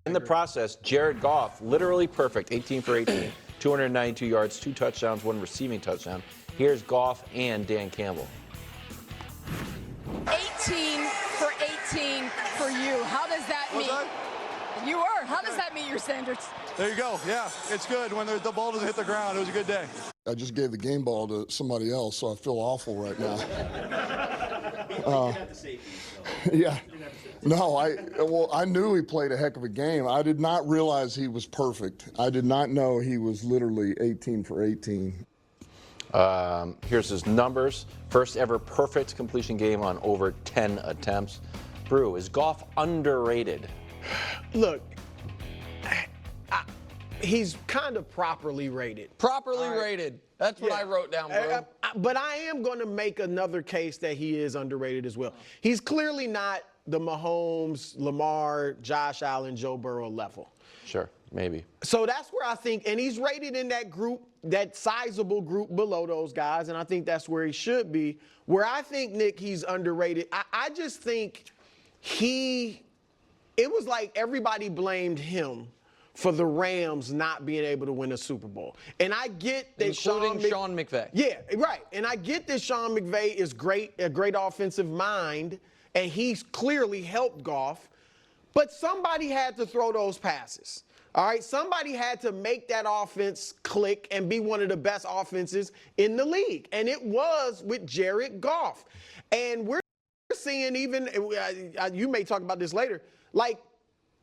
In the process, Jared Goff, literally perfect, 18 for 18, 292 yards, 2 touchdowns, 1 receiving touchdown. Here's Goff and Dan Campbell. 18 for 18 for you. How does that meet? You were. How does that meet your standards? There you go. Yeah, it's good when the ball doesn't hit the ground. It was a good day. I just gave the game ball to somebody else, so I feel awful right now. Yeah. No, I knew he played a heck of a game. I did not realize he was perfect. I did not know he was literally 18 for 18. Here's his numbers. First ever perfect completion game on over 10 attempts. Brew, is Goff underrated? Look, he's kind of properly rated. Properly rated. That's what I wrote down, bro. But I am going to make another case that he is underrated as well. He's clearly not the Mahomes, Lamar, Josh Allen, Joe Burrow level. Sure, maybe. So that's where I think, and he's rated in that group, that sizable group below those guys, and I think that's where he should be. Where I think, Nick, he's underrated, I just think it was like everybody blamed him for the Rams not being able to win a Super Bowl. And I get that Including Sean McVay. Yeah, right. And I get that Sean McVay is a great offensive mind, and he's clearly helped Goff. But somebody had to throw those passes. All right, somebody had to make that offense click and be one of the best offenses in the league. And it was with Jared Goff. And we're seeing even, you may talk about this later, like,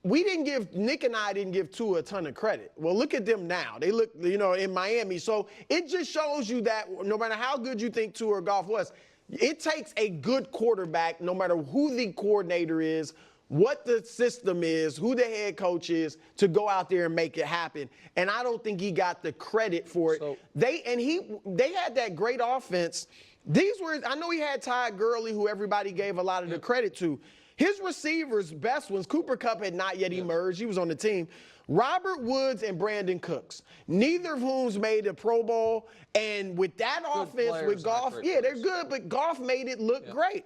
Nick and I didn't give Tua a ton of credit. Well, look at them now. They look, in Miami. So it just shows you that no matter how good you think Tua or Goff was, it takes a good quarterback, no matter who the coordinator is, what the system is, who the head coach is, to go out there and make it happen. And I don't think he got the credit for it. So, they had that great offense. I know he had Todd Gurley, who everybody gave a lot of the credit to. His receivers, best ones, Cooper Kupp had not yet emerged. He was on the team. Robert Woods and Brandon Cooks, neither of whom's made a Pro Bowl. And with that offense, with Goff, they're good, but Goff made it look great.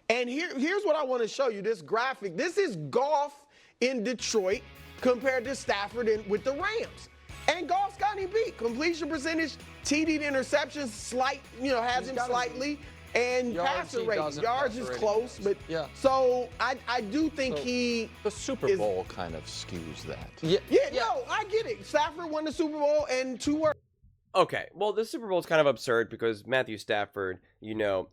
And here's what I want to show you, this graphic. This is Goff in Detroit compared to Stafford with the Rams. And Goff's got him beat. Completion percentage, TD to interceptions, has him slightly. And passer rate, yards is close, but so I do think the Super Bowl kind of skews that. No, I get it. Stafford won the Super Bowl and 2 words. Okay, well, the Super Bowl is kind of absurd because Matthew Stafford,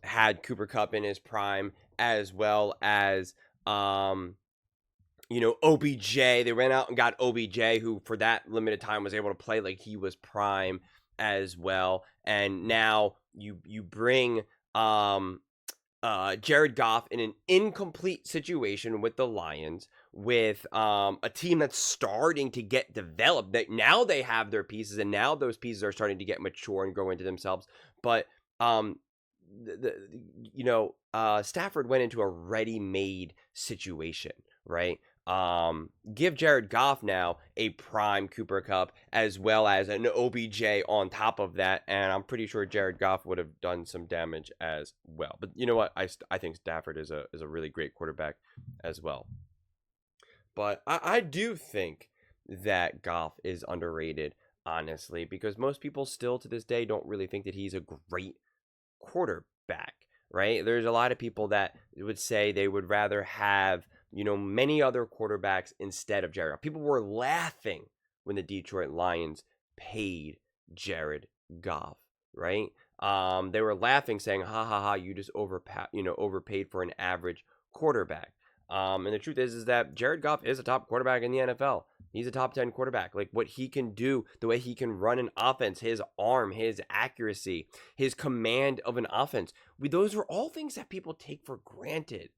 had Cooper Kupp in his prime as well as, OBJ. They ran out and got OBJ, who for that limited time was able to play like he was prime as well. And now you bring Jared Goff in an incomplete situation with the Lions, with a team that's starting to get developed, that now they have their pieces, and now those pieces are starting to get mature and grow into themselves. But Stafford went into a ready-made situation, right? Give Jared Goff now a prime Cooper Kupp as well as an OBJ on top of that, and I'm pretty sure Jared Goff would have done some damage as well. But you know what? I think Stafford is a really great quarterback as well. But I do think that Goff is underrated, honestly, because most people still to this day don't really think that he's a great quarterback, right? There's a lot of people that would say they would rather have many other quarterbacks instead of Jared. People were laughing when the Detroit Lions paid Jared Goff, right? They were laughing, saying, "Ha ha ha! You just overpaid for an average quarterback." And the truth is that Jared Goff is a top quarterback in the NFL. He's a top 10 quarterback. Like what he can do, the way he can run an offense, his arm, his accuracy, his command of an offense. Those are all things that people take for granted.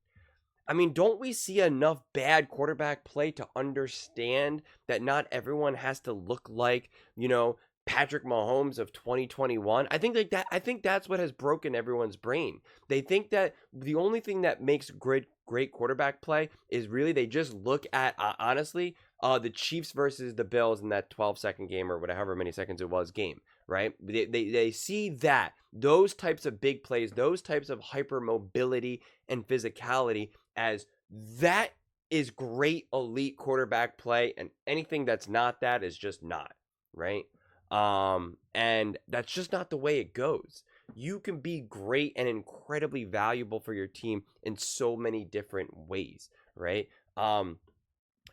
I mean, don't we see enough bad quarterback play to understand that not everyone has to look like, Patrick Mahomes of 2021? I think that's what has broken everyone's brain. They think that the only thing that makes great quarterback play is really they just look at, honestly, the Chiefs versus the Bills in that 12-second game or whatever many seconds it was game, right? They see that, those types of big plays, those types of hyper mobility and physicality as that is great elite quarterback play, and anything that's not that is just not, right? And that's just not the way it goes. You can be great and incredibly valuable for your team in so many different ways, right?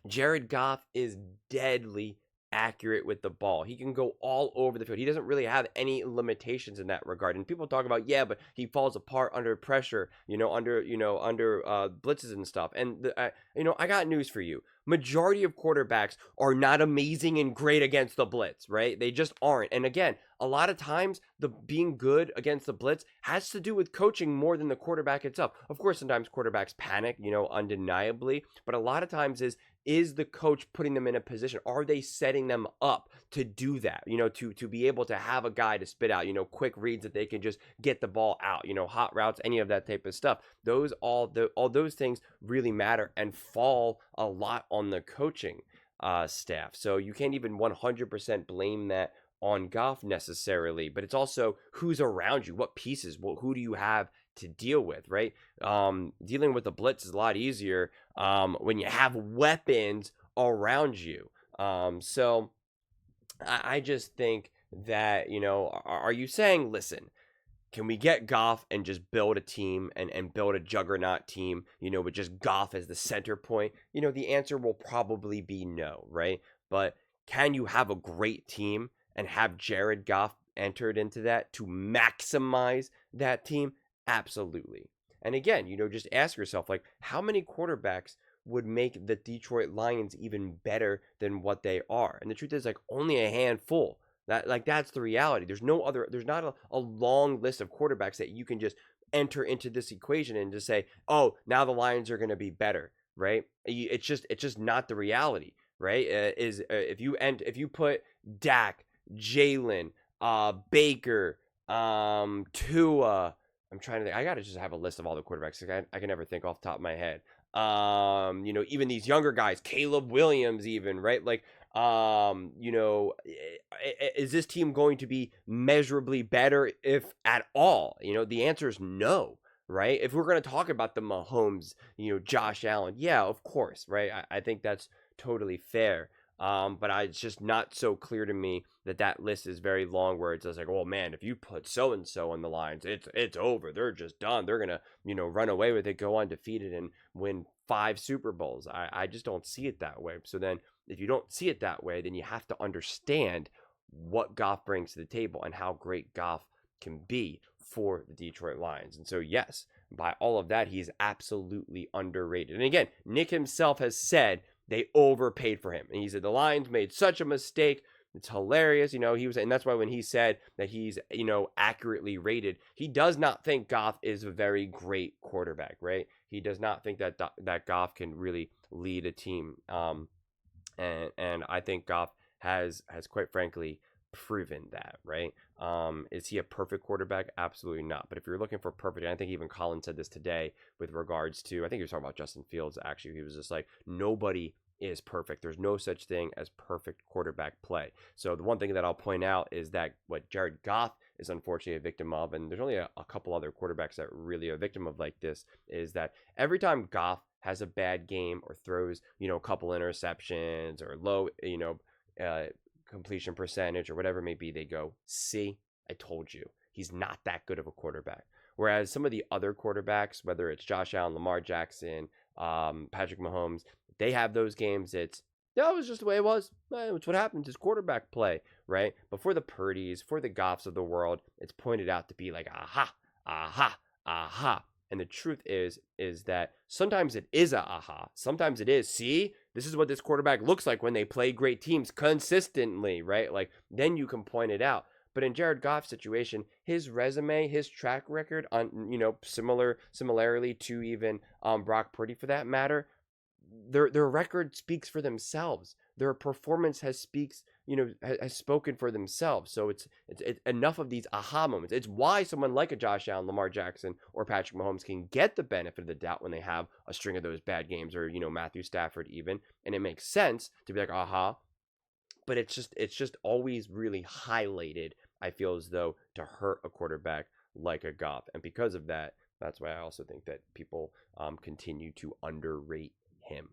Jared Goff is deadly accurate with the ball. He can go all over the field. He doesn't really have any limitations in that regard. And people talk about, yeah, but he falls apart under pressure, under blitzes and stuff. And I got news for you. Majority of quarterbacks are not amazing and great against the blitz, right? They just aren't. And again, a lot of times the being good against the blitz has to do with coaching more than the quarterback itself. Of course, sometimes quarterbacks panic, undeniably, but a lot of times is the coach putting them in a position? Are they setting them up to do that? To be able to have a guy to spit out, quick reads that they can just get the ball out, hot routes, any of that type of stuff. All those things really matter and fall a lot on the coaching staff. So you can't even 100% blame that on Goff necessarily, but it's also who's around you, what pieces, who do you have to deal with, right? Dealing with the blitz is a lot easier when you have weapons around you. So I just think that, are you saying, listen, can we get Goff and just build a team and build a juggernaut team, with just Goff as the center point? The answer will probably be no, right? But can you have a great team and have Jared Goff entered into that to maximize that team? Absolutely. And again, just ask yourself, like, how many quarterbacks would make the Detroit Lions even better than what they are? And the truth is, like, only a handful. That's the reality. There's not a long list of quarterbacks that you can just enter into this equation and just say, oh, now the Lions are going to be better, right? It's just not the reality, right? If you put Dak, Jalen, Baker, Tua, I'm trying to think. I gotta just have a list of all the quarterbacks. I can never think off the top of my head. Even these younger guys, Caleb Williams, even, right? Like, is this team going to be measurably better, if at all? The answer is no, right? If we're going to talk about the Mahomes, Josh Allen, yeah, of course, right? I think that's totally fair. But it's just not so clear to me that list is very long, where it's just like, oh man, if you put so-and-so on the lines, it's over. They're just done. They're going to, run away with it, go undefeated and win 5 Super Bowls. I just don't see it that way. So then if you don't see it that way, then you have to understand what Goff brings to the table and how great Goff can be for the Detroit Lions. And so, yes, by all of that, he's absolutely underrated. And again, Nick himself has said they overpaid for him. And he said the Lions made such a mistake. It's hilarious. And that's why when he said that he's, accurately rated, he does not think Goff is a very great quarterback, right? He does not think that Goff can really lead a team. And I think Goff has quite frankly proven that, right? Is he a perfect quarterback? Absolutely not. But if you're looking for perfect, and I think even Colin said this today with regards to, I think he was talking about Justin Fields, actually. He was just like, nobody is perfect. There's no such thing as perfect quarterback play. So the one thing that I'll point out is that what Jared Goff is unfortunately a victim of, and there's only a couple other quarterbacks that really are a victim of like this, is that every time Goff has a bad game or throws, a couple interceptions or low, completion percentage or whatever it may be, they go, see, I told you, he's not that good of a quarterback. Whereas some of the other quarterbacks, whether it's Josh Allen, Lamar Jackson, Patrick Mahomes, they have those games. It was just the way it was. It's what happens. It's quarterback play, right? But for the Purdys, for the Goffs of the world, it's pointed out to be like, aha, aha, aha. And the truth is that sometimes it is a aha. Sometimes it is, see, this is what this quarterback looks like when they play great teams consistently, right? Like, then you can point it out. But in Jared Goff's situation, his resume, his track record, on similarly to even Brock Purdy for that matter, their record speaks for themselves. Their performance has spoken for themselves. So it's enough of these aha moments. It's why someone like a Josh Allen, Lamar Jackson, or Patrick Mahomes can get the benefit of the doubt when they have a string of those bad games, or Matthew Stafford even, and it makes sense to be like aha. But it's just always really highlighted, I feel as though, to hurt a quarterback like a Goff, and because of that, that's why I also think that people continue to underrate him.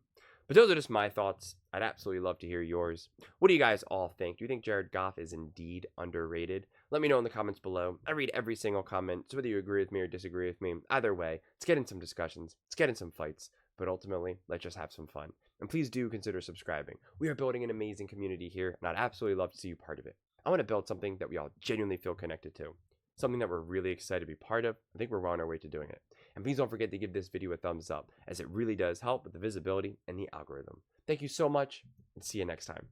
But those are just my thoughts. I'd absolutely love to hear yours. What do you guys all think? Do you think Jared Goff is indeed underrated? Let me know in the comments below. I read every single comment, so whether you agree with me or disagree with me, either way, let's get in some discussions, let's get in some fights, but ultimately, let's just have some fun. And please do consider subscribing. We are building an amazing community here, and I'd absolutely love to see you part of it. I want to build something that we all genuinely feel connected to, something that we're really excited to be part of. I think we're well on our way to doing it. And please don't forget to give this video a thumbs up, as it really does help with the visibility and the algorithm. Thank you so much, and see you next time.